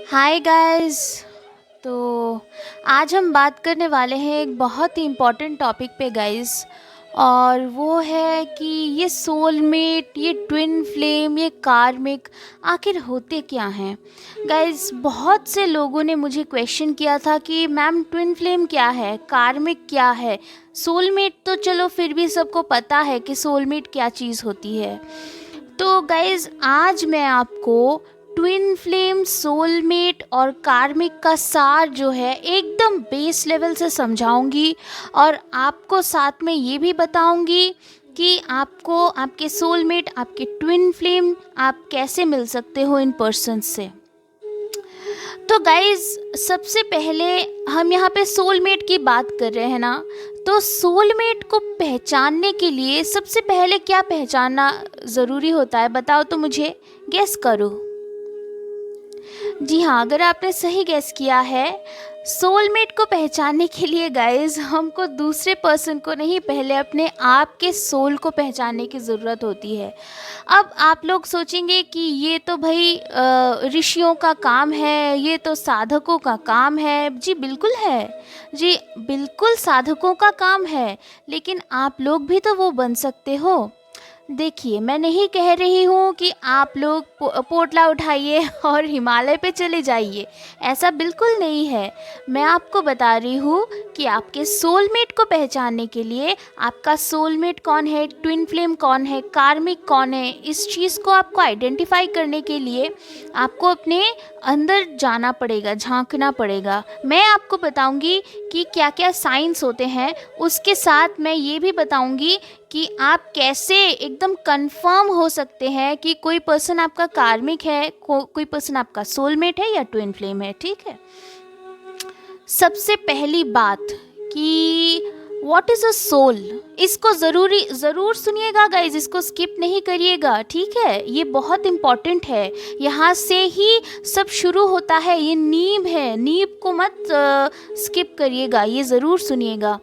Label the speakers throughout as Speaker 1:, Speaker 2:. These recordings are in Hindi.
Speaker 1: Hi guys. तो आज हम बात करने वाले हैं एक बहुत ही इम्पोर्टेंट टॉपिक पे गाइस। और वो है कि ये सोलमेट, ये ट्विन फ्लेम, ये कार्मिक आखिर होते क्या हैं। गाइस, बहुत से लोगों ने मुझे क्वेश्चन किया था कि मैम ट्विन फ्लेम क्या है, कार्मिक क्या है। सोलमेट तो चलो फिर भी सबको पता है कि सोलमेट क्या चीज़ होती है। तो गाइज आज मैं आपको ट्विन फ्लेम, सोलमेट और कार्मिक का सार जो है एकदम बेस लेवल से समझाऊंगी। और आपको साथ में ये भी बताऊंगी कि आपको आपके सोलमेट, आपके ट्विन फ्लेम आप कैसे मिल सकते हो इन पर्सन से। तो गाइज सबसे पहले हम यहाँ पे सोलमेट की बात कर रहे हैं ना। तो सोलमेट को पहचानने के लिए सबसे पहले क्या पहचानना ज़रूरी होता है, बताओ तो मुझे, गेस करो। जी हाँ, अगर आपने सही गेस किया है, सोलमेट को पहचानने के लिए गाइस हमको दूसरे पर्सन को नहीं, पहले अपने आप के सोल को पहचानने की ज़रूरत होती है। अब आप लोग सोचेंगे कि ये तो भाई ऋषियों का काम है, ये तो साधकों का काम है। जी बिल्कुल है, जी बिल्कुल साधकों का काम है, लेकिन आप लोग भी तो वो बन सकते हो। देखिए, मैं नहीं कह रही हूँ कि आप लोग पोटला उठाइए और हिमालय पे चले जाइए, ऐसा बिल्कुल नहीं है। मैं आपको बता रही हूँ कि आपके सोलमेट को पहचानने के लिए, आपका सोलमेट कौन है, ट्विन फ्लेम कौन है, कार्मिक कौन है, इस चीज़ को आपको आइडेंटिफाई करने के लिए आपको अपने अंदर जाना पड़ेगा, झांकना पड़ेगा। मैं आपको बताऊंगी कि क्या क्या साइंस होते हैं, उसके साथ मैं ये भी बताऊंगी कि आप कैसे एकदम कंफर्म हो सकते हैं कि कोई पर्सन आपका कार्मिक है, कोई पर्सन आपका सोलमेट है या ट्विन फ्लेम है। ठीक है, सबसे पहली बात कि व्हाट इज़ अ सोल, इसको ज़रूर सुनिएगा गाइज, इसको स्किप नहीं करिएगा। ठीक है, ये बहुत इम्पॉर्टेंट है, यहाँ से ही सब शुरू होता है, ये नींव है, नींव को मत स्किप करिएगा, ये ज़रूर सुनिएगा।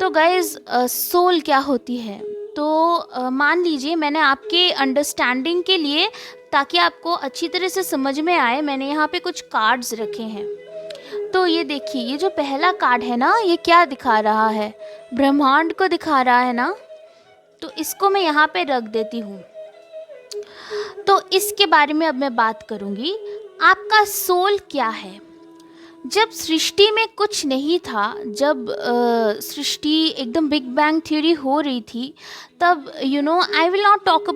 Speaker 1: तो गाइज सोल क्या होती है, तो मान लीजिए मैंने आपके अंडरस्टैंडिंग के लिए, ताकि आपको अच्छी तरह से समझ में आए, मैंने यहाँ पे कुछ कार्ड्स रखे हैं। तो ये देखिए, ये जो पहला कार्ड है ना, ये क्या दिखा रहा है, ब्रह्मांड को दिखा रहा है ना। तो इसको मैं यहाँ पे रख देती हूँ। तो इसके बारे में अब मैं बात करूँगी, आपका सोल क्या है। जब सृष्टि में कुछ नहीं था, जब सृष्टि एकदम बिग बैंग थ्योरी हो रही थी, तब I will not talk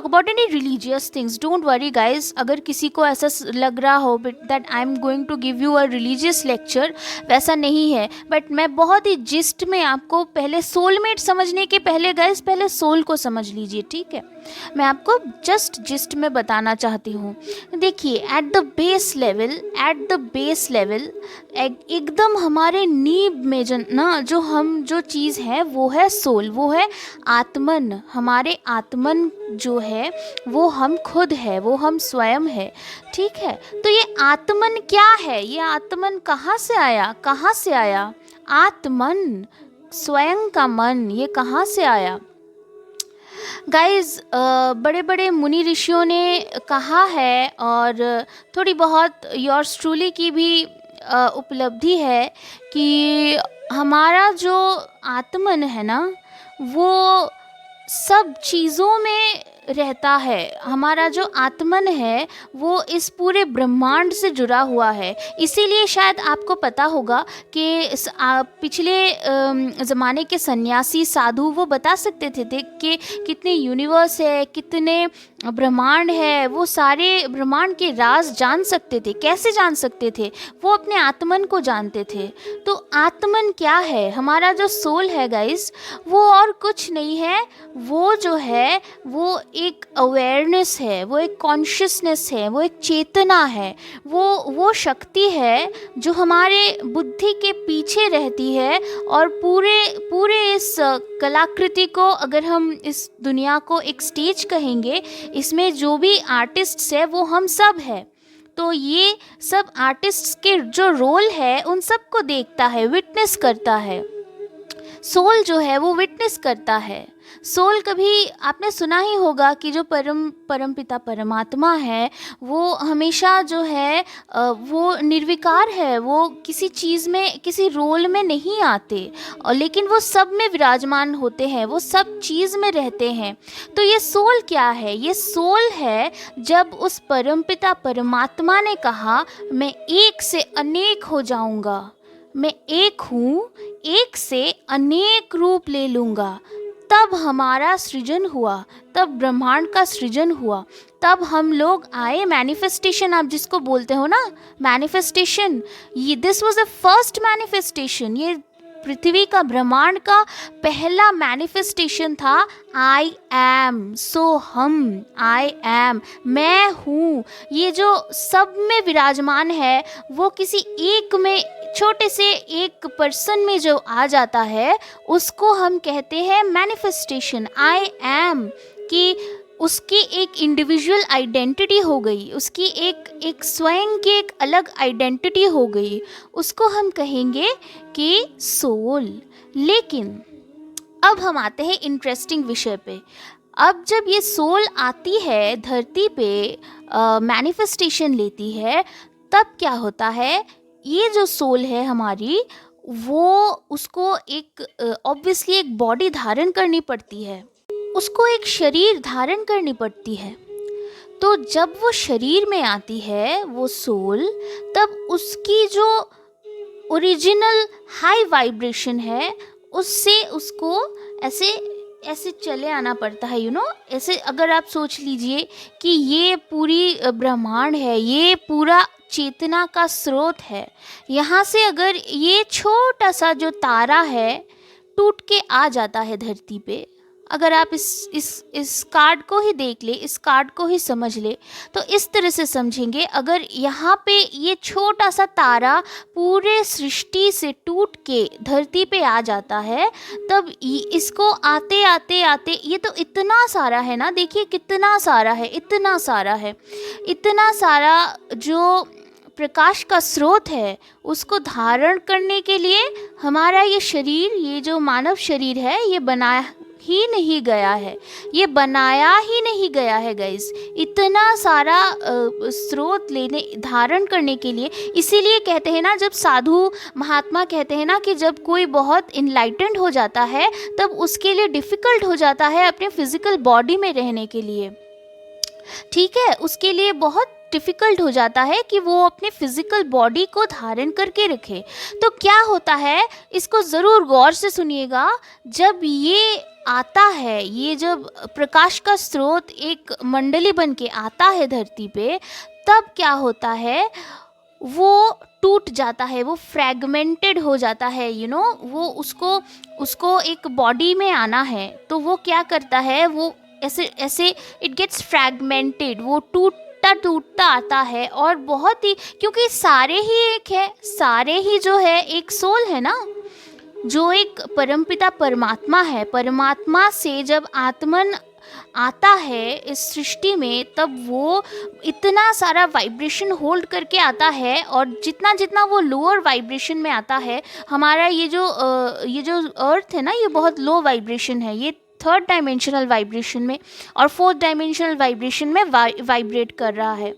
Speaker 1: about any religious things, don't worry guys. अगर किसी को ऐसा लग रहा हो that I am going to give you a religious lecture, वैसा नहीं है। बट मैं बहुत ही जिस्ट में आपको, पहले सोलमेट समझने के पहले गाइज, पहले सोल को समझ लीजिए। ठीक है, मैं आपको जस्ट जिस्ट में बताना चाहती हूँ। देखिए, एट द बेस लेवल एकदम हमारे नींव में जो चीज़ है वो है सोल, वो है आत्मन। हमारे आत्मन जो है वो हम खुद है, वो हम स्वयं है। ठीक है, तो ये आत्मन क्या है, ये आत्मन कहाँ से आया, आत्मन, स्वयं का मन, ये कहाँ से आया। गाइज बड़े बड़े मुनि ऋषियों ने कहा है, और थोड़ी बहुत योर्स ट्रूली की भी उपलब्धि है कि हमारा जो आत्मन है ना, वो सब चीज़ों में रहता है। हमारा जो आत्मन है वो इस पूरे ब्रह्मांड से जुड़ा हुआ है। इसीलिए शायद आपको पता होगा कि पिछले ज़माने के सन्यासी साधु वो बता सकते थे कि कितने यूनिवर्स है, कितने ब्रह्मांड है, वो सारे ब्रह्मांड के राज जान सकते थे। कैसे जान सकते थे, वो अपने आत्मन को जानते थे। तो आत्मन क्या है, हमारा जो सोल है गाइस, वो और कुछ नहीं है, वो जो है वो एक अवेयरनेस है, वो एक कॉन्शियसनेस है, वो एक चेतना है, वो शक्ति है जो हमारे बुद्धि के पीछे रहती है। और पूरे इस कलाकृति को, अगर हम इस दुनिया को एक स्टेज कहेंगे, इसमें जो भी आर्टिस्ट्स है वो हम सब है। तो ये सब आर्टिस्ट्स के जो रोल है उन सब को देखता है, विटनेस करता है। सोल जो है वो विटनेस करता है। सोल कभी आपने सुना ही होगा कि जो परमपिता परमात्मा है वो हमेशा जो है वो निर्विकार है, वो किसी चीज़ में किसी रोल में नहीं आते, और लेकिन वो सब में विराजमान होते हैं, वो सब चीज़ में रहते हैं। तो ये सोल क्या है? ये सोल है जब उस परमपिता परमात्मा ने कहा मैं एक से अनेक हो जाऊंगा, मैं एक हूँ, एक से अनेक रूप ले लूँगा, तब हमारा सृजन हुआ, तब ब्रह्मांड का सृजन हुआ, तब हम लोग आए। मैनिफेस्टेशन आप जिसको बोलते हो ना, मैनिफेस्टेशन, ये this was the first manifestation. ये पृथ्वी का, ब्रह्मांड का पहला मैनिफेस्टेशन था। आई एम, सो हम, आई एम, मैं हूँ। ये जो सब में विराजमान है वो किसी एक में, छोटे से एक पर्सन में जो आ जाता है उसको हम कहते हैं मैनिफेस्टेशन। आई एम कि उसकी एक इंडिविजुअल आइडेंटिटी हो गई, उसकी एक स्वयं की एक अलग आइडेंटिटी हो गई, उसको हम कहेंगे कि सोल। लेकिन अब हम आते हैं इंटरेस्टिंग विषय पे। अब जब ये सोल आती है धरती पे, मैनिफेस्टेशन लेती है, तब क्या होता है? ये जो सोल है हमारी, वो उसको एक ऑब्वियसली एक बॉडी धारण करनी पड़ती है, उसको एक शरीर धारण करनी पड़ती है। तो जब वो शरीर में आती है वो सोल, तब उसकी जो ओरिजिनल हाई वाइब्रेशन है उससे उसको ऐसे ऐसे चले आना पड़ता है, ऐसे। अगर आप सोच लीजिए कि ये पूरी ब्रह्मांड है, ये पूरा चेतना का स्रोत है, यहाँ से अगर ये छोटा सा जो तारा है टूट के आ जाता है धरती पे, अगर आप इस कार्ड को ही देख ले, इस कार्ड को ही समझ ले, तो इस तरह से समझेंगे। अगर यहाँ पे ये छोटा सा तारा पूरे सृष्टि से टूट के धरती पे आ जाता है, तब इसको आते आते आते, ये तो इतना सारा है ना, देखिए कितना सारा है, इतना सारा है, इतना सारा जो प्रकाश का स्रोत है, उसको धारण करने के लिए हमारा ये शरीर, ये जो मानव शरीर है, ये बनाया ही नहीं गया है, ये बनाया ही नहीं गया है गाइस, इतना सारा स्रोत लेने, धारण करने के लिए। इसीलिए कहते हैं ना, जब साधु महात्मा कहते हैं ना कि जब कोई बहुत इनलाइटेंड हो जाता है तब उसके लिए डिफ़िकल्ट हो जाता है अपने फिजिकल बॉडी में रहने के लिए, ठीक है, उसके लिए बहुत डिफ़िकल्ट हो जाता है कि वो अपने फिजिकल बॉडी को धारण करके रखे। तो क्या होता है, इसको ज़रूर गौर से सुनिएगा। जब ये आता है, ये जब प्रकाश का स्रोत एक मंडली बन के आता है धरती पे, तब क्या होता है, वो टूट जाता है, वो फ्रैगमेंटेड हो जाता है, वो उसको एक बॉडी में आना है, तो वो क्या करता है, वो ऐसे ऐसे इट गेट्स फ्रैगमेंटेड, वो टूटता आता है। और बहुत ही, क्योंकि सारे ही एक है, सारे ही जो है एक सोल है ना, जो एक परमपिता परमात्मा है। परमात्मा से जब आत्मन आता है इस सृष्टि में, तब वो इतना सारा वाइब्रेशन होल्ड करके आता है, और जितना जितना वो लोअर वाइब्रेशन में आता है, हमारा ये जो अर्थ है ना, ये बहुत लो वाइब्रेशन है, ये थर्ड डायमेंशनल वाइब्रेशन में और फोर्थ डायमेंशनल वाइब्रेशन में वाइब्रेट कर रहा है।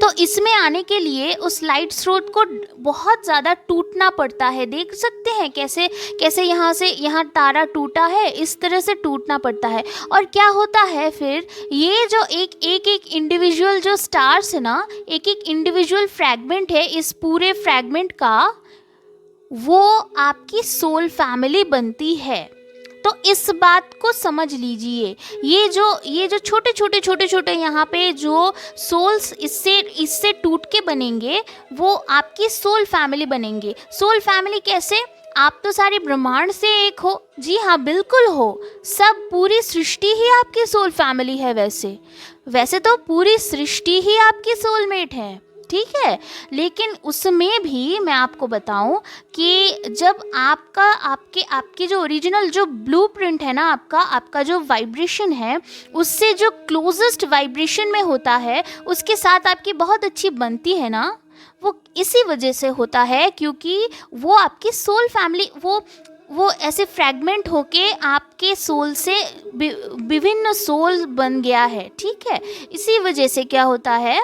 Speaker 1: तो इसमें आने के लिए उस लाइट स्रोत को बहुत ज़्यादा टूटना पड़ता है। देख सकते हैं कैसे कैसे यहाँ से यहाँ तारा टूटा है, इस तरह से टूटना पड़ता है। और क्या होता है फिर, ये जो एक इंडिविजुअल जो स्टार्स है ना, एक इंडिविजुअल फ्रैगमेंट है, इस पूरे फ्रैगमेंट का वो आपकी सोल फैमिली बनती है। तो इस बात को समझ लीजिए, ये जो छोटे यहाँ पे जो सोल्स इससे टूट के बनेंगे, वो आपकी सोल फैमिली बनेंगे। सोल फैमिली कैसे? आप तो सारे ब्रह्मांड से एक हो। जी हाँ, बिल्कुल हो। सब पूरी सृष्टि ही आपकी सोल फैमिली है। वैसे तो पूरी सृष्टि ही आपकी सोलमेट है, ठीक है। लेकिन उसमें भी मैं आपको बताऊं कि जब आपकी जो ओरिजिनल जो ब्लूप्रिंट है ना, आपका जो वाइब्रेशन है, उससे जो क्लोजेस्ट वाइब्रेशन में होता है, उसके साथ आपकी बहुत अच्छी बनती है ना, वो इसी वजह से होता है क्योंकि वो आपकी सोल फैमिली, वो ऐसे फ्रैगमेंट होके आपके सोल से विभिन्न सोल बन गया है, ठीक है। इसी वजह से क्या होता है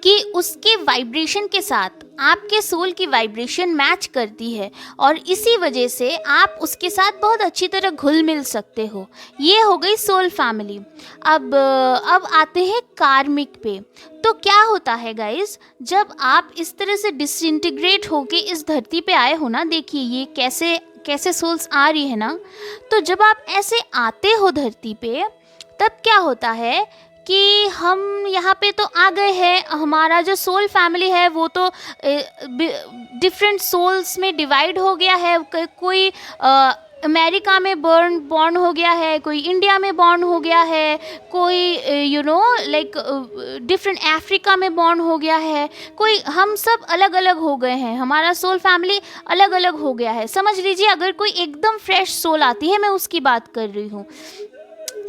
Speaker 1: कि उसके वाइब्रेशन के साथ आपके सोल की वाइब्रेशन मैच करती है, और इसी वजह से आप उसके साथ बहुत अच्छी तरह घुल मिल सकते हो। ये हो गई सोल फैमिली। अब आते हैं कार्मिक पे। तो क्या होता है गाइस, जब आप इस तरह से डिसइंटीग्रेट होके इस धरती पे आए हो ना, देखिए ये कैसे कैसे सोल्स आ रही है ना, तो जब आप ऐसे आते हो धरती पे, तब क्या होता है कि हम यहाँ पे तो आ गए हैं, हमारा जो सोल फैमिली है वो तो डिफरेंट सोल्स में डिवाइड हो गया है। कोई अमेरिका में बॉर्न हो गया है, कोई इंडिया में बॉर्न हो गया है, कोई लाइक डिफरेंट अफ्रीका में बॉर्न हो गया है, कोई, हम सब अलग अलग हो गए हैं, हमारा सोल फैमिली अलग अलग हो गया है। समझ लीजिए, अगर कोई एकदम फ्रेश सोल आती है, मैं उसकी बात कर रही हूँ।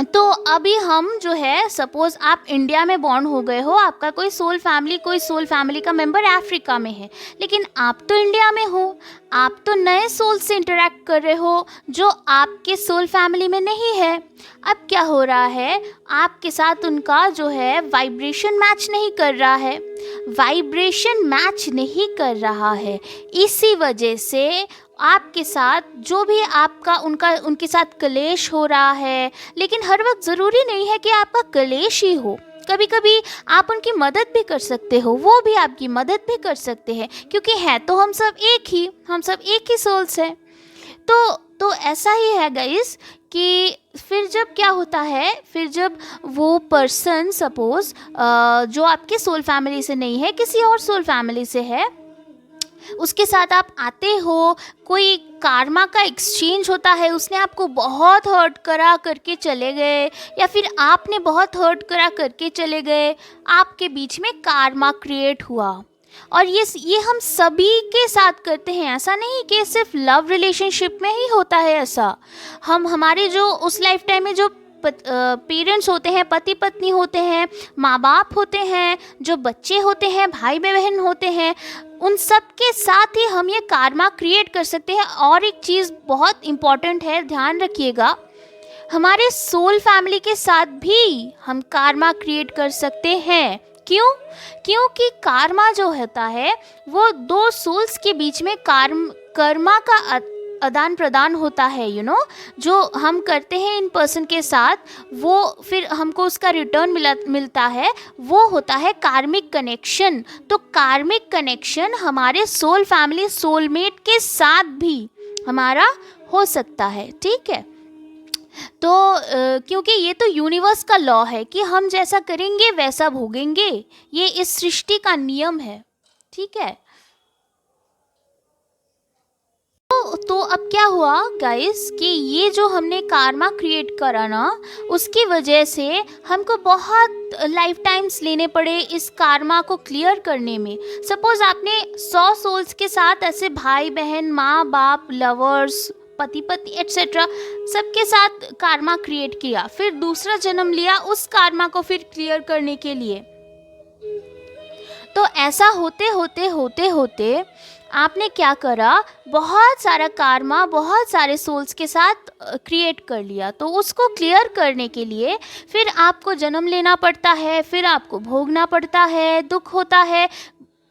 Speaker 1: तो अभी हम जो है, सपोज आप इंडिया में बॉर्न हो गए हो, आपका कोई सोल फैमिली का मेंबर अफ्रीका में है, लेकिन आप तो इंडिया में हो, आप तो नए सोल से इंटरेक्ट कर रहे हो जो आपके सोल फैमिली में नहीं है। अब क्या हो रहा है, आपके साथ उनका जो है वाइब्रेशन मैच नहीं कर रहा है, इसी वजह से आपके साथ जो भी आपका उनके साथ कलेश हो रहा है। लेकिन हर वक्त ज़रूरी नहीं है कि आपका कलेश ही हो, कभी कभी आप उनकी मदद भी कर सकते हो, वो भी आपकी मदद भी कर सकते हैं, क्योंकि है तो हम सब एक ही सोल्स हैं। तो ऐसा ही है गाइस कि फिर जब क्या होता है, फिर जब वो पर्सन सपोज जो आपके सोल फैमिली से नहीं है, किसी और सोल फैमिली से है, उसके साथ आप आते हो, कोई कार्मा का एक्सचेंज होता है, उसने आपको बहुत हर्ट करा करके चले गए, या फिर आपने बहुत हर्ट करा करके चले गए, आपके बीच में कार्मा क्रिएट हुआ। और ये हम सभी के साथ करते हैं, ऐसा नहीं कि सिर्फ लव रिलेशनशिप में ही होता है ऐसा। हमारे जो उस लाइफ टाइम में जो पेरेंट्स होते हैं, पति पत्नी होते हैं, माँ बाप होते हैं, जो बच्चे होते हैं, भाई बहन होते हैं, उन सब के साथ ही हम ये कार्मा क्रिएट कर सकते हैं। और एक चीज़ बहुत इम्पॉर्टेंट है, ध्यान रखिएगा, हमारे सोल फैमिली के साथ भी हम कार्मा क्रिएट कर सकते हैं। क्योंकि कार्मा जो होता है वो दो सोल्स के बीच में कर्मा का आदान प्रदान होता है, जो हम करते हैं इन पर्सन के साथ, वो फिर हमको उसका रिटर्न मिलता है, वो होता है कार्मिक कनेक्शन। तो कार्मिक कनेक्शन हमारे सोल फैमिली सोलमेट के साथ भी हमारा हो सकता है, ठीक है। तो क्योंकि ये तो यूनिवर्स का लॉ है कि हम जैसा करेंगे वैसा भोगेंगे, ये इस सृष्टि का नियम है, ठीक है। तो अब क्या हुआ गाइस कि ये जो हमने कार्मा क्रिएट करा ना, उसकी वजह से हमको बहुत लाइफ टाइम्स लेने पड़े इस कार्मा को क्लियर करने में। सपोज आपने 100 सोल्स के साथ ऐसे भाई बहन, माँ बाप, लवर्स, पति पत्नी एट्सेट्रा सबके साथ कार्मा क्रिएट किया, फिर दूसरा जन्म लिया उस कार्मा को फिर क्लियर करने के लिए। तो ऐसा होते होते आपने क्या करा, बहुत सारा कार्मा बहुत सारे सोल्स के साथ क्रिएट कर लिया। तो उसको क्लियर करने के लिए फिर आपको जन्म लेना पड़ता है, फिर आपको भोगना पड़ता है, दुख होता है।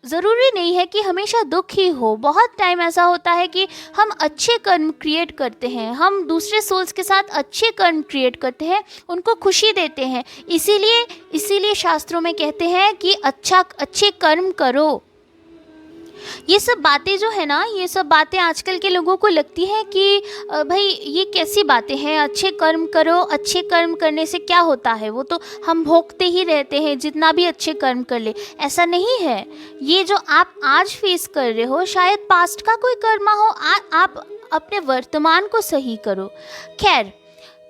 Speaker 1: ज़रूरी नहीं है कि हमेशा दुख ही हो, बहुत टाइम ऐसा होता है कि हम अच्छे कर्म क्रिएट करते हैं, हम दूसरे सोल्स के साथ अच्छे कर्म क्रिएट करते हैं, उनको खुशी देते हैं। इसीलिए शास्त्रों में कहते हैं कि अच्छे कर्म करो। ये सब बातें जो है ना, ये सब बातें आजकल के लोगों को लगती है कि भाई ये कैसी बातें हैं, अच्छे कर्म करो, अच्छे कर्म करने से क्या होता है, वो तो हम भोगते ही रहते हैं जितना भी अच्छे कर्म कर ले। ऐसा नहीं है, ये जो आप आज फेस कर रहे हो शायद पास्ट का कोई कर्मा हो, आप अपने वर्तमान को सही करो। खैर,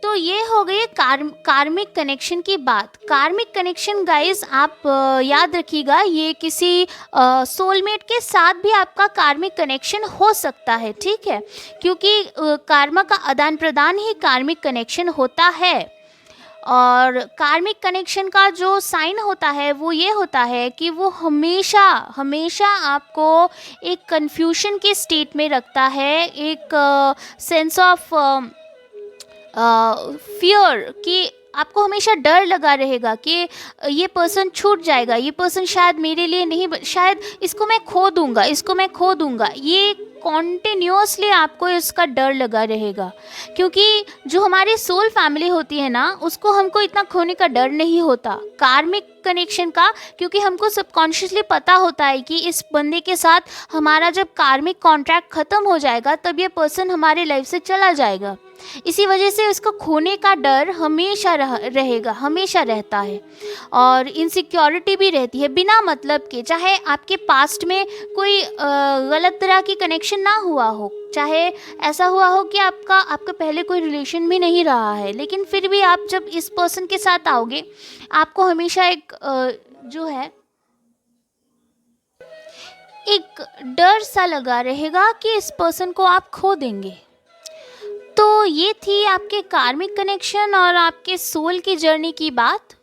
Speaker 1: तो ये हो गई कार्मिक कनेक्शन की बात। कार्मिक कनेक्शन गाइस आप याद रखिएगा, ये किसी सोलमेट के साथ भी आपका कार्मिक कनेक्शन हो सकता है, ठीक है, क्योंकि कार्मा का आदान प्रदान ही कार्मिक कनेक्शन होता है। और कार्मिक कनेक्शन का जो साइन होता है वो ये होता है कि वो हमेशा हमेशा आपको एक कन्फ्यूजन के स्टेट में रखता है, एक सेंस ऑफ फियर कि आपको हमेशा डर लगा रहेगा कि ये पर्सन छूट जाएगा, ये पर्सन शायद मेरे लिए नहीं, शायद इसको मैं खो दूंगा, इसको मैं खो दूंगा। ये कॉन्टिन्यूसली आपको इसका डर लगा रहेगा, क्योंकि जो हमारी सोल फैमिली होती है ना, उसको हमको इतना खोने का डर नहीं होता कार्मिक कनेक्शन का, क्योंकि हमको सबकॉन्शियसली पता होता है कि इस बंदे के साथ हमारा जब कार्मिक कॉन्ट्रैक्ट ख़त्म हो जाएगा तब ये पर्सन हमारे लाइफ से चला जाएगा। इसी वजह से उसको खोने का डर हमेशा रहेगा, हमेशा रहता है। और इनसिक्योरिटी भी रहती है बिना मतलब के, चाहे आपके पास्ट में कोई गलत तरह की कनेक्शन ना हुआ हो, चाहे ऐसा हुआ हो कि आपका पहले कोई रिलेशन भी नहीं रहा है, लेकिन फिर भी आप जब इस पर्सन के साथ आओगे आपको हमेशा एक जो है एक डर सा लगा रहेगा कि इस पर्सन को आप खो देंगे। तो ये थी आपके कार्मिक कनेक्शन और आपके सोल की जर्नी की बात।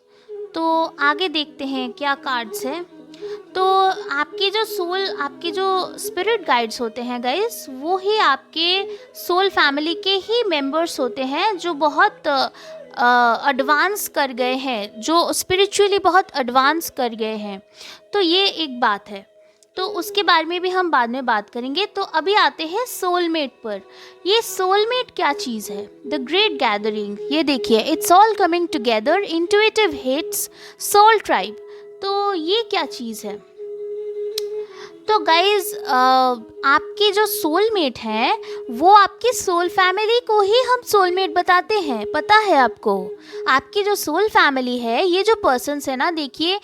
Speaker 1: तो आगे देखते हैं क्या कार्ड्स हैं। तो आपके जो सोल, आपके जो स्पिरिट गाइड्स होते हैं गाइस, वो ही आपके सोल फैमिली के ही मेंबर्स होते हैं जो बहुत एडवांस कर गए हैं, जो स्पिरिचुअली बहुत एडवांस कर गए हैं। तो ये एक बात है, तो उसके बारे में भी हम बाद में बात करेंगे। तो अभी आते हैं सोलमेट पर। ये सोलमेट क्या चीज़ है? The great gathering. ये देखिए, it's all coming together, intuitive hits, soul tribe. तो ये क्या चीज़ है? तो गाइज आपके जो सोलमेट हैं वो आपकी सोल फैमिली को ही हम सोलमेट बताते हैं, पता है आपको? आपकी जो सोल फैमिली है, ये जो पर्सन्स है ना, देखिए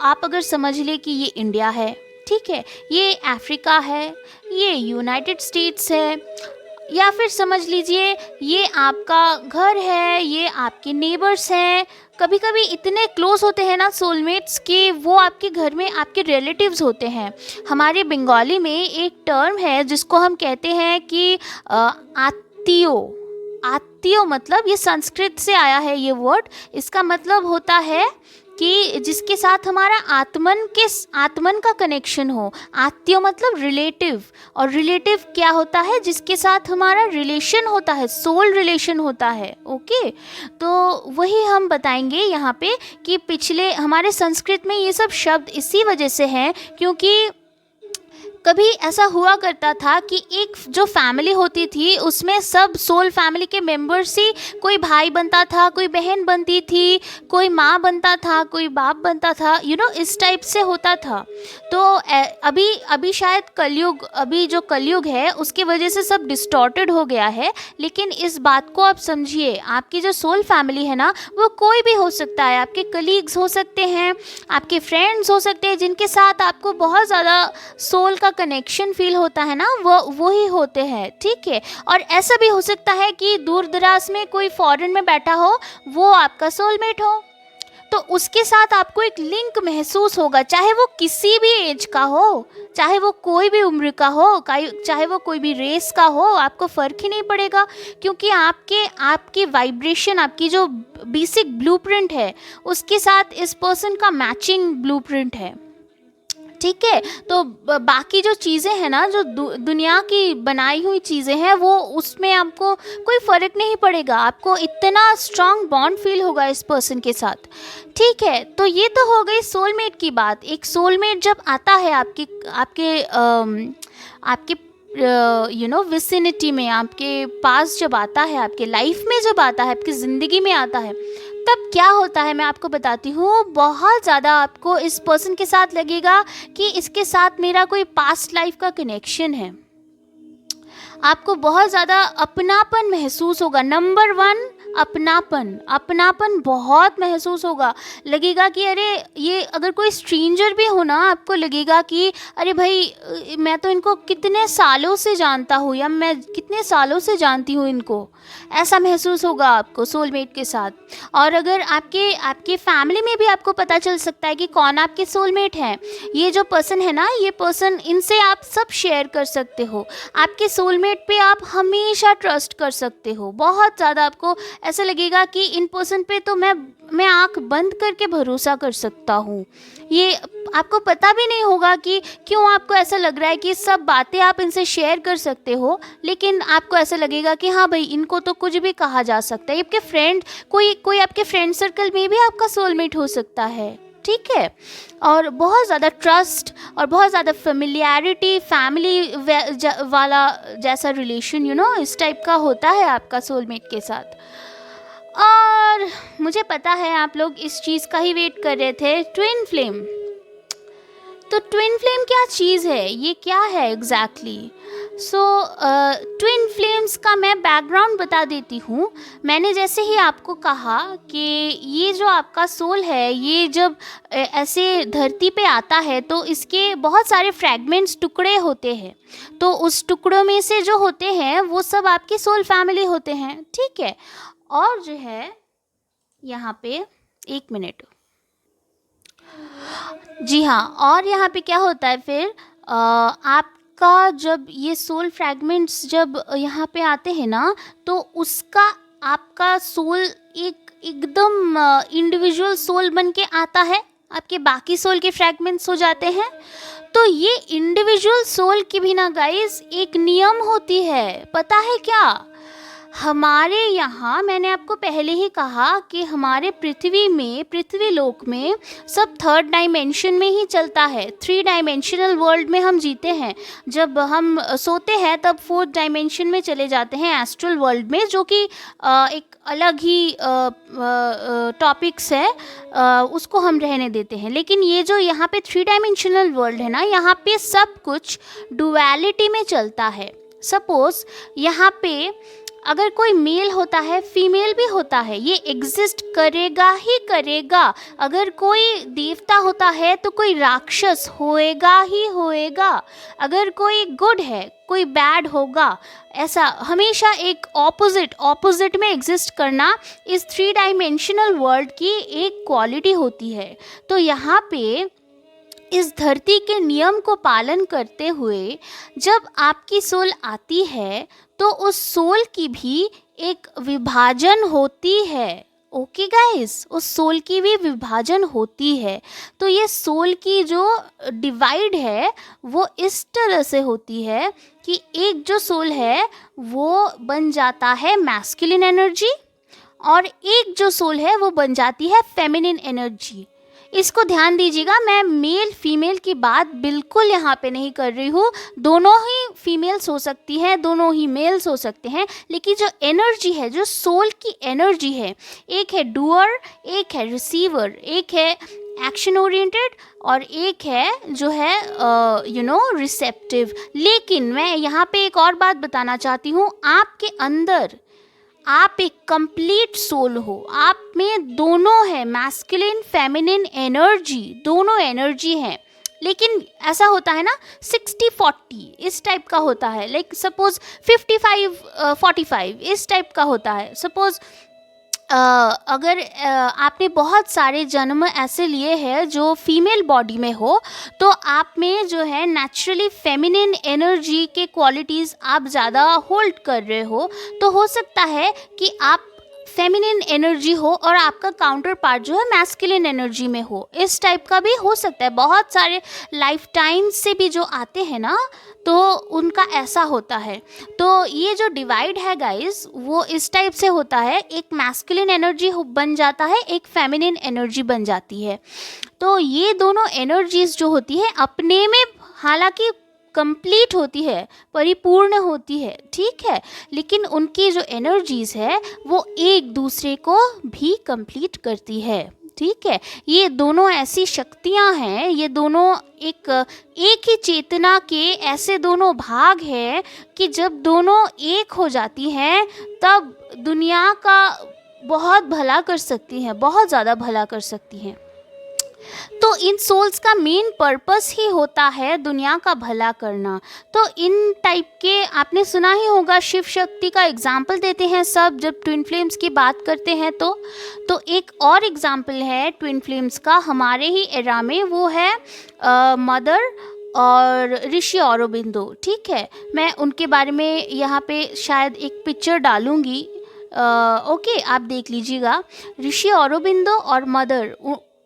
Speaker 1: आप अगर समझ ले कि ये इंडिया है, ठीक है, ये अफ्रीका है, ये यूनाइटेड स्टेट्स है, या फिर समझ लीजिए ये आपका घर है, ये आपके नेबर्स हैं। कभी कभी इतने क्लोज होते हैं ना सोलमेट्स कि वो आपके घर में आपके रिलेटिव्स होते हैं। हमारे बंगाली में एक टर्म है जिसको हम कहते हैं कि आत्तियो। आत्तियो मतलब, ये संस्कृत से आया है ये वर्ड। इसका मतलब होता है कि जिसके साथ हमारा आत्मन का कनेक्शन हो। आत्मीय मतलब रिलेटिव, और रिलेटिव क्या होता है? जिसके साथ हमारा रिलेशन होता है, सोल रिलेशन होता है। ओके, तो वही हम बताएंगे यहाँ पे कि पिछले हमारे संस्कृत में ये सब शब्द इसी वजह से हैं क्योंकि कभी ऐसा हुआ करता था कि एक जो फैमिली होती थी उसमें सब सोल फैमिली के मेंबर्स ही, कोई भाई बनता था, कोई बहन बनती थी, कोई माँ बनता था, कोई बाप बनता था, इस टाइप से होता था। तो अभी शायद कलयुग, अभी जो कलयुग है उसकी वजह से सब डिस्टॉर्टेड हो गया है। लेकिन इस बात को आप समझिए, आपकी जो सोल फैमिली है ना, वो कोई भी हो सकता है। आपके कलीग्स हो सकते हैं, आपके फ्रेंड्स हो सकते हैं, जिनके साथ आपको बहुत ज़्यादा सोल का कनेक्शन फील होता है ना, वो ही होते हैं, ठीक है। और ऐसा भी हो सकता है कि दूर दराज में कोई फॉरेन में बैठा हो, वो आपका सोलमेट हो, तो उसके साथ आपको एक लिंक महसूस होगा, चाहे वो किसी भी एज का हो, चाहे वो कोई भी उम्र का हो, चाहे वो कोई भी रेस का हो, आपको फ़र्क ही नहीं पड़ेगा, क्योंकि आपकी वाइब्रेशन, आपकी जो बेसिक ब्लूप्रिंट है उसके साथ इस पर्सन का मैचिंग ब्लूप्रिंट है, ठीक है। तो बाकी जो चीज़ें हैं ना, जो दुनिया की बनाई हुई चीज़ें हैं, वो उसमें आपको कोई फ़र्क नहीं पड़ेगा। आपको इतना स्ट्रॉन्ग बॉन्ड फील होगा इस पर्सन के साथ, ठीक है। तो ये तो हो गई सोलमेट की बात। एक सोलमेट जब आता है आपके विसिनिटी में, आपके पास जब आता है, आपके लाइफ में जब आता है, आपकी ज़िंदगी में आता है, तब क्या होता है मैं आपको बताती हूँ। बहुत ज़्यादा आपको इस पर्सन के साथ लगेगा कि इसके साथ मेरा कोई पास्ट लाइफ का कनेक्शन है। आपको बहुत ज़्यादा अपनापन महसूस होगा। नंबर 1, अपनापन बहुत महसूस होगा। लगेगा कि अरे, ये अगर कोई स्ट्रेंजर भी हो ना, आपको लगेगा कि अरे भाई, मैं तो इनको कितने सालों से जानता हूँ, या मैं कितने सालों से जानती हूँ इनको, ऐसा महसूस होगा आपको सोलमेट के साथ। और अगर आपके फैमिली में भी आपको पता चल सकता है कि कौन आपके सोलमेट हैं। ये जो पर्सन है ना, ये पर्सन, इनसे आप सब शेयर कर सकते हो। आपके सोलमेट पे आप हमेशा ट्रस्ट कर सकते हो। बहुत ज़्यादा आपको ऐसा लगेगा कि इन पर्सन पे तो मैं आंख बंद करके भरोसा कर सकता हूँ। ये आपको पता भी नहीं होगा कि क्यों आपको ऐसा लग रहा है कि सब बातें आप इनसे शेयर कर सकते हो, लेकिन आपको ऐसा लगेगा कि हाँ भाई, इनको तो कुछ भी कहा जा सकता है। आपके फ्रेंड, कोई आपके फ्रेंड सर्कल में भी आपका सोलमेट हो सकता है, ठीक है। और बहुत ज़्यादा ट्रस्ट और बहुत ज़्यादा फेमिलियरिटी, फैमिली वाला जैसा रिलेशन, इस टाइप का होता है आपका सोलमेट के साथ। और मुझे पता है आप लोग इस चीज़ का ही वेट कर रहे थे, ट्विन फ्लेम। तो ट्विन फ्लेम क्या चीज़ है, ये क्या है एग्जैक्टली? सो ट्विन फ्लेम्स का मैं बैकग्राउंड बता देती हूँ। मैंने जैसे ही आपको कहा कि ये जो आपका सोल है, ये जब ऐसे धरती पे आता है तो इसके बहुत सारे फ्रैगमेंट्स, टुकड़े होते हैं। तो उस टुकड़ों में से जो होते हैं वो सब आपकी सोल फैमिली होते हैं, ठीक है। और जो है यहाँ पे, एक मिनट, जी हाँ, और यहाँ पे क्या होता है फिर, आपका जब ये सोल फ्रैगमेंट्स जब यहाँ पे आते हैं ना, तो उसका आपका सोल एकदम इंडिविजुअल सोल बन के आता है, आपके बाकी सोल के फ्रैगमेंट्स हो जाते हैं। तो ये इंडिविजुअल सोल की भी ना गाइस एक नियम होती है, पता है क्या? हमारे यहाँ, मैंने आपको पहले ही कहा कि हमारे पृथ्वी लोक में सब थर्ड डायमेंशन में ही चलता है। 3 डायमेंशनल वर्ल्ड में हम जीते हैं। जब हम सोते हैं तब 4th डायमेंशन में चले जाते हैं, एस्ट्रल वर्ल्ड में, जो कि एक अलग ही टॉपिक्स है, उसको हम रहने देते हैं। लेकिन ये जो यहाँ पे 3 डायमेंशनल वर्ल्ड है ना, यहाँ पे सब कुछ डुअलिटी में चलता है। सपोज यहाँ पे अगर कोई मेल होता है, फीमेल भी होता है, ये एग्जिस्ट करेगा ही करेगा। अगर कोई देवता होता है तो कोई राक्षस होएगा ही होएगा। अगर कोई गुड है, कोई बैड होगा। ऐसा हमेशा एक ऑपोजिट में एग्जिस्ट करना इस 3 डायमेंशनल वर्ल्ड की एक क्वालिटी होती है। तो यहाँ पे इस धरती के नियम को पालन करते हुए जब आपकी सोल आती है तो उस सोल की भी एक विभाजन होती है। ओके गाइस, उस सोल की भी विभाजन होती है। तो ये सोल की जो डिवाइड है वो इस तरह से होती है कि एक जो सोल है वो बन जाता है मैस्कुलिन एनर्जी, और एक जो सोल है वो बन जाती है फेमिनिन एनर्जी। इसको ध्यान दीजिएगा, मैं मेल फीमेल की बात बिल्कुल यहाँ पे नहीं कर रही हूँ। दोनों ही फीमेल्स हो सकती हैं, दोनों ही मेल्स हो सकते हैं, लेकिन जो एनर्जी है, जो सोल की एनर्जी है, एक है डूअर, एक है रिसीवर, एक है एक्शन ओरिएंटेड, और एक है जो है रिसेप्टिव। लेकिन मैं यहाँ पे एक और बात बताना चाहती हूँ, आपके अंदर आप एक कंप्लीट सोल हो, आप में दोनों है, मैस्कुलिन फेमिनिन एनर्जी, दोनों एनर्जी हैं। लेकिन ऐसा होता है ना 60-40 इस टाइप का होता है, लाइक सपोज 55-45 इस टाइप का होता है। सपोज अगर आपने बहुत सारे जन्म ऐसे लिए हैं जो फीमेल बॉडी में हो, तो आप में जो है नेचुरली फेमिनिन एनर्जी के क्वालिटीज़ आप ज़्यादा होल्ड कर रहे हो। तो हो सकता है कि आप फेमिनिन एनर्जी हो और आपका काउंटर पार्ट जो है मैस्कुलिन एनर्जी में हो, इस टाइप का भी हो सकता है। बहुत सारे लाइफ टाइम से भी जो आते हैं ना, तो उनका ऐसा होता है। तो ये जो डिवाइड है गाइस, वो इस टाइप से होता है, एक मैस्कुलिन एनर्जी बन जाता है, एक फेमिनिन एनर्जी बन जाती है। तो ये दोनों एनर्जीज जो होती है अपने में हालांकि कंप्लीट होती है, परिपूर्ण होती है, ठीक है, लेकिन उनकी जो एनर्जीज है वो एक दूसरे को भी कंप्लीट करती है, ठीक है। ये दोनों ऐसी शक्तियां हैं, ये दोनों एक ही चेतना के ऐसे दोनों भाग हैं कि जब दोनों एक हो जाती हैं तब दुनिया का बहुत भला कर सकती हैं, बहुत ज़्यादा भला कर सकती हैं। तो इन सोल्स का मेन पर्पस ही होता है दुनिया का भला करना। तो इन टाइप के आपने सुना ही होगा, शिव शक्ति का एग्जाम्पल देते हैं सब जब ट्विन फ्लेम्स की बात करते हैं। तो एक और एग्जाम्पल है ट्विन फ्लेम्स का हमारे ही एरा में, वो है मदर और ऋषि औरोबिंदो, ठीक है। मैं उनके बारे में यहाँ पे शायद एक पिक्चर डालूँगी, ओके, आप देख लीजिएगा, ऋषि अरबिंदो और मदर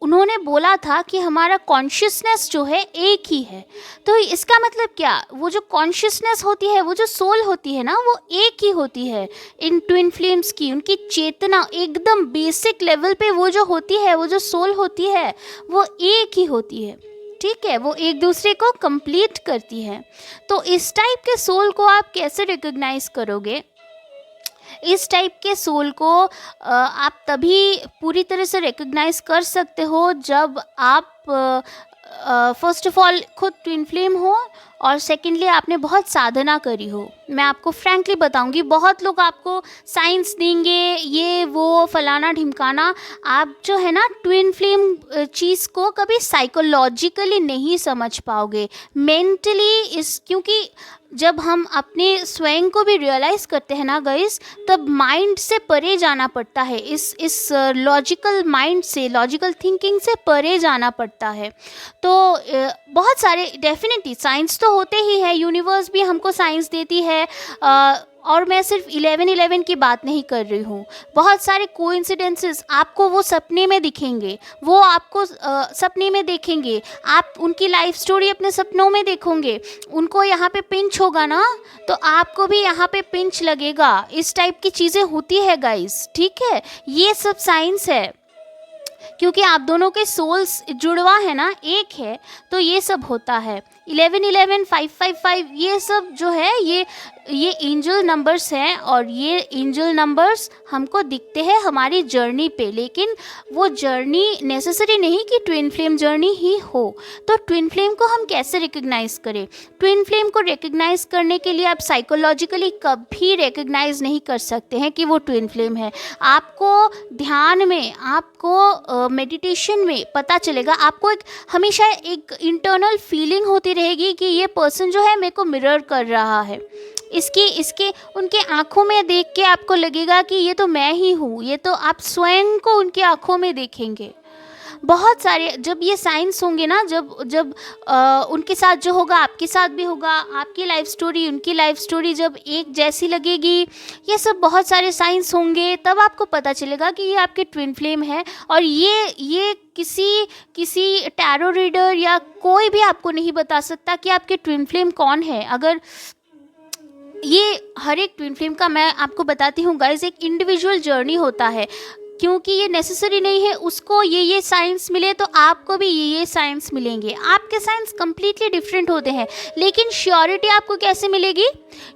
Speaker 1: उन्होंने बोला था कि हमारा कॉन्शियसनेस जो है एक ही है। तो इसका मतलब क्या, वो जो कॉन्शियसनेस होती है, वो जो सोल होती है ना, वो एक ही होती है। इन ट्विन फ्लेम्स की उनकी चेतना एकदम बेसिक लेवल पे वो जो होती है, वो जो सोल होती है, वो एक ही होती है। ठीक है, वो एक दूसरे को कंप्लीट करती है। तो इस टाइप के सोल को आप कैसे रिकॉग्नाइज करोगे? इस टाइप के सोल को आप तभी पूरी तरह से रिकॉग्नाइज कर सकते हो जब आप फर्स्ट ऑफ ऑल खुद ट्विन फ्लेम हो, और सेकेंडली आपने बहुत साधना करी हो। मैं आपको फ्रैंकली बताऊंगी, बहुत लोग आपको साइंस देंगे, ये वो फलाना ढिमकाना। आप जो है ना ट्विन फ्लेम चीज़ को कभी साइकोलॉजिकली नहीं समझ पाओगे, मेंटली। क्योंकि जब हम अपने स्वयं को भी रियलाइज़ करते हैं ना गाइस, तब माइंड से परे जाना पड़ता है, इस लॉजिकल माइंड से, लॉजिकल थिंकिंग से परे जाना पड़ता है। तो बहुत सारे डेफिनेटली साइंस तो होते ही है, यूनिवर्स भी हमको साइंस देती है। और मैं सिर्फ 11-11 की बात नहीं कर रही हूँ, बहुत सारे कोइंसिडेंसेस आपको वो सपने में दिखेंगे, वो आपको सपने में देखेंगे, आप उनकी लाइफ स्टोरी अपने सपनों में देखोगे, उनको यहाँ पे पिंच होगा ना, तो आपको भी यहाँ पे पिंच लगेगा। इस टाइप की चीज़ें होती है गाइस, ठीक है, ये सब साइंस है, क्योंकि आप दोनों के सोल्स जुड़वा है ना, एक है, तो ये सब होता है। 11-11, 555, ये सब जो है, ये एंजल नंबर्स हैं, और ये एंजल नंबर्स हमको दिखते हैं हमारी जर्नी पे, लेकिन वो जर्नी नेसेसरी नहीं कि ट्विन फ्लेम जर्नी ही हो। तो ट्विन फ्लेम को हम कैसे रिकग्नाइज़ करें? ट्विन फ्लेम को रिकग्नाइज़ करने के लिए आप साइकोलॉजिकली कभी रिकग्नाइज़ नहीं कर सकते हैं कि वो ट्विन फ्लेम है। आपको ध्यान में, आपको मेडिटेशन में पता चलेगा, आपको एक हमेशा एक इंटरनल फीलिंग होती रहेगी कि ये पर्सन जो है मेरे को मिरर कर रहा है। इसके उनके आँखों में देख के आपको लगेगा कि ये तो मैं ही हूँ, ये तो आप स्वयं को उनकी आँखों में देखेंगे। बहुत सारे जब ये साइंस होंगे ना, जब उनके साथ जो होगा आपके साथ भी होगा, आपकी लाइफ स्टोरी उनकी लाइफ स्टोरी जब एक जैसी लगेगी, ये सब बहुत सारे साइंस होंगे, तब आपको पता चलेगा कि ये आपके ट्विन फ्लेम है। और ये किसी टैरो रीडर या कोई भी आपको नहीं बता सकता कि आपके ट्विन फ्लेम कौन है। अगर ये हर एक ट्विन फ्लेम का मैं आपको बताती हूँ गाइज, एक इंडिविजुअल जर्नी होता है, क्योंकि ये नेसेसरी नहीं है उसको ये साइंस मिले तो आपको भी ये साइंस मिलेंगे। आपके साइंस कम्प्लीटली डिफरेंट होते हैं, लेकिन श्योरिटी आपको कैसे मिलेगी?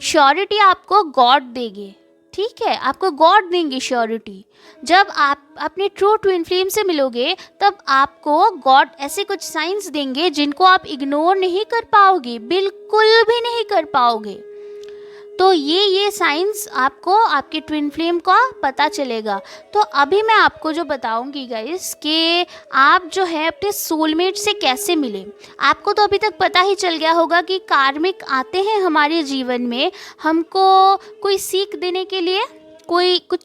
Speaker 1: श्योरिटी आपको गॉड देंगे, ठीक है, आपको गॉड देंगे श्योरिटी। जब आप अपने ट्रू ट्विन फ्लेम से मिलोगे, तब आपको गॉड ऐसे कुछ साइंस देंगे जिनको आप इग्नोर नहीं कर पाओगे, बिल्कुल भी नहीं कर पाओगे। तो ये साइंस आपको आपके ट्विन फ्लेम का पता चलेगा। तो अभी मैं आपको जो बताऊंगी गाइस कि आप जो है अपने सोलमेट से कैसे मिले। आपको तो अभी तक पता ही चल गया होगा कि कार्मिक आते हैं हमारे जीवन में हमको कोई सीख देने के लिए, कोई कुछ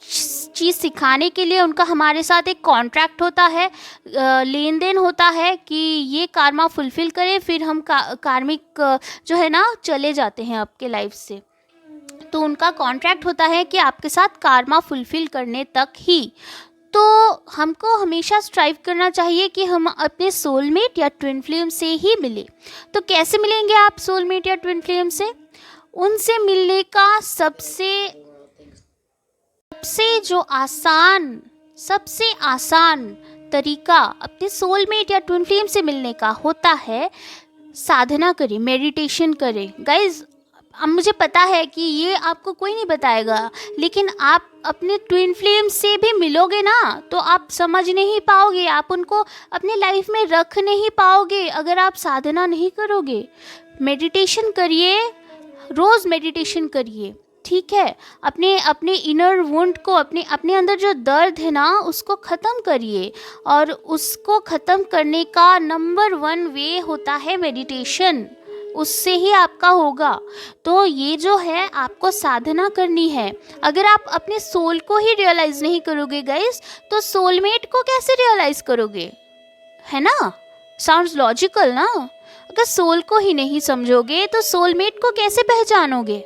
Speaker 1: चीज़ सिखाने के लिए। उनका हमारे साथ एक कॉन्ट्रैक्ट होता है, लेन देन होता है कि ये कार्मा फुलफ़िल करें, फिर हम कार्मिक जो है ना चले जाते हैं आपके लाइफ से। तो उनका कॉन्ट्रैक्ट होता है कि आपके साथ कार्मा फुलफ़िल करने तक ही। तो हमको हमेशा स्ट्राइव करना चाहिए कि हम अपने सोलमेट या ट्विन फ्लेम से ही मिले। तो कैसे मिलेंगे आप सोलमेट या ट्विन फ्लेम से? उनसे मिलने का सबसे आसान तरीका अपने सोलमेट या ट्विन फ्लेम से मिलने का होता है साधना करें, मेडिटेशन करें। गाइज, अब मुझे पता है कि ये आपको कोई नहीं बताएगा, लेकिन आप अपने ट्विन फ्लेम से भी मिलोगे ना, तो आप समझ नहीं पाओगे, आप उनको अपने लाइफ में रख नहीं पाओगे अगर आप साधना नहीं करोगे। मेडिटेशन करिए, रोज़ मेडिटेशन करिए, ठीक है। अपने इनर वुंड को, अपने अंदर जो दर्द है ना, उसको ख़त्म करिए। और उसको ख़त्म करने का नंबर 1 वे होता है मेडिटेशन, उससे ही आपका होगा। तो ये जो है आपको साधना करनी है। अगर आप अपने सोल को ही रियलाइज़ नहीं करोगे गाइस, तो सोलमेट को कैसे रियलाइज़ करोगे? है ना, साउंड्स लॉजिकल ना। अगर सोल को ही नहीं समझोगे तो सोलमेट को कैसे पहचानोगे?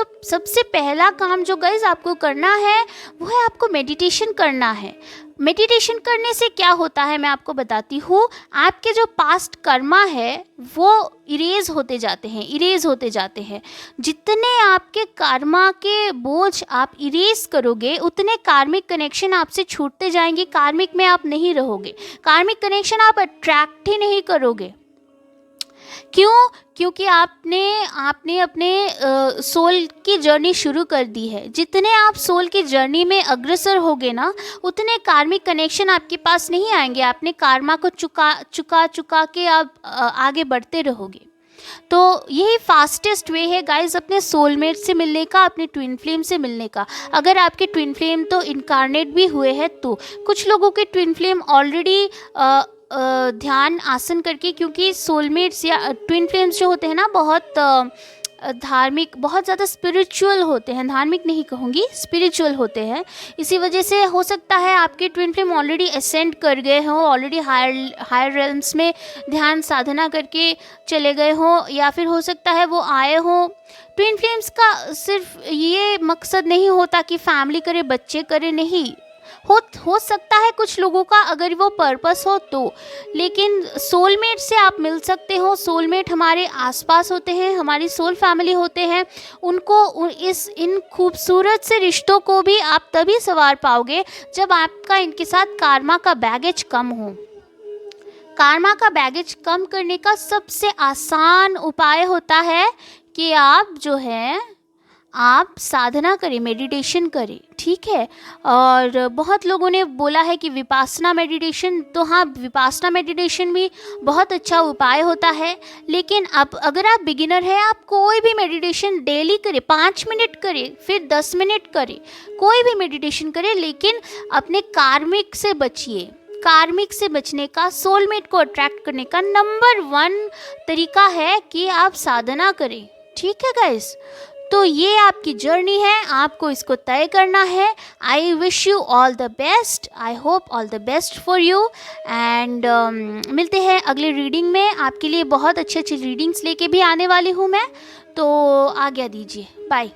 Speaker 1: तो सबसे पहला काम जो गाइस आपको करना है वो है आपको मेडिटेशन करना है। मेडिटेशन करने से क्या होता है मैं आपको बताती हूँ। आपके जो पास्ट कर्मा है वो इरेज होते जाते हैं। जितने आपके कर्मा के बोझ आप इरेज करोगे उतने कार्मिक कनेक्शन आपसे छूटते जाएंगे। कार्मिक में आप नहीं रहोगे, कार्मिक कनेक्शन आप अट्रैक्ट ही नहीं करोगे। क्यों? क्योंकि आपने अपने सोल की जर्नी शुरू कर दी है। जितने आप सोल की जर्नी में अग्रसर होगे ना उतने कार्मिक कनेक्शन आपके पास नहीं आएंगे। आपने कार्मा को चुका के आप आगे बढ़ते रहोगे। तो यही फास्टेस्ट वे है गाइस अपने सोलमेट से मिलने का, अपने ट्विन फ्लेम से मिलने का। अगर आपके ट्विन फ्लेम तो इनकारनेट भी हुए हैं, तो कुछ लोगों के ट्विन फ्लेम ऑलरेडी ध्यान आसन करके, क्योंकि सोलमेट्स या ट्विन फ्लेम्स जो होते हैं ना बहुत धार्मिक, बहुत ज़्यादा स्पिरिचुअल होते हैं। धार्मिक नहीं कहूँगी, स्पिरिचुअल होते हैं। इसी वजह से हो सकता है आपके ट्विन फ्लेम ऑलरेडी असेंड कर गए हों, ऑलरेडी हायर रेल्म्स में ध्यान साधना करके चले गए हों, या फिर हो सकता है वो आए हों। ट्विन फ्लेम्स का सिर्फ ये मकसद नहीं होता कि फैमिली करे, बच्चे करे, नहीं। हो सकता है कुछ लोगों का अगर वो पर्पस हो तो, लेकिन सोलमेट से आप मिल सकते हो। सोलमेट हमारे आसपास होते हैं, हमारी सोल फैमिली होते हैं। उनको इन खूबसूरत से रिश्तों को भी आप तभी संवार पाओगे जब आपका इनके साथ कार्मा का बैगेज कम हो। कार्मा का बैगेज कम करने का सबसे आसान उपाय होता है कि आप साधना करें, मेडिटेशन करें, ठीक है। और बहुत लोगों ने बोला है कि विपासना मेडिटेशन, तो हाँ, विपासना मेडिटेशन भी बहुत अच्छा उपाय होता है। लेकिन अब अगर आप बिगिनर हैं, आप कोई भी मेडिटेशन डेली करें, 5 मिनट करें, फिर 10 मिनट करें, कोई भी मेडिटेशन करें, लेकिन अपने कार्मिक से बचिए। कार्मिक से बचने का, सोलमेट को अट्रैक्ट करने का नंबर 1 तरीका है कि आप साधना करें, ठीक है गाइस। तो ये आपकी जर्नी है, आपको इसको तय करना है। I wish you all the best, I hope all the best for you. And मिलते हैं अगले रीडिंग में। आपके लिए बहुत अच्छी रीडिंग्स लेके भी आने वाली हूँ मैं, तो आज्ञा दीजिए, बाय।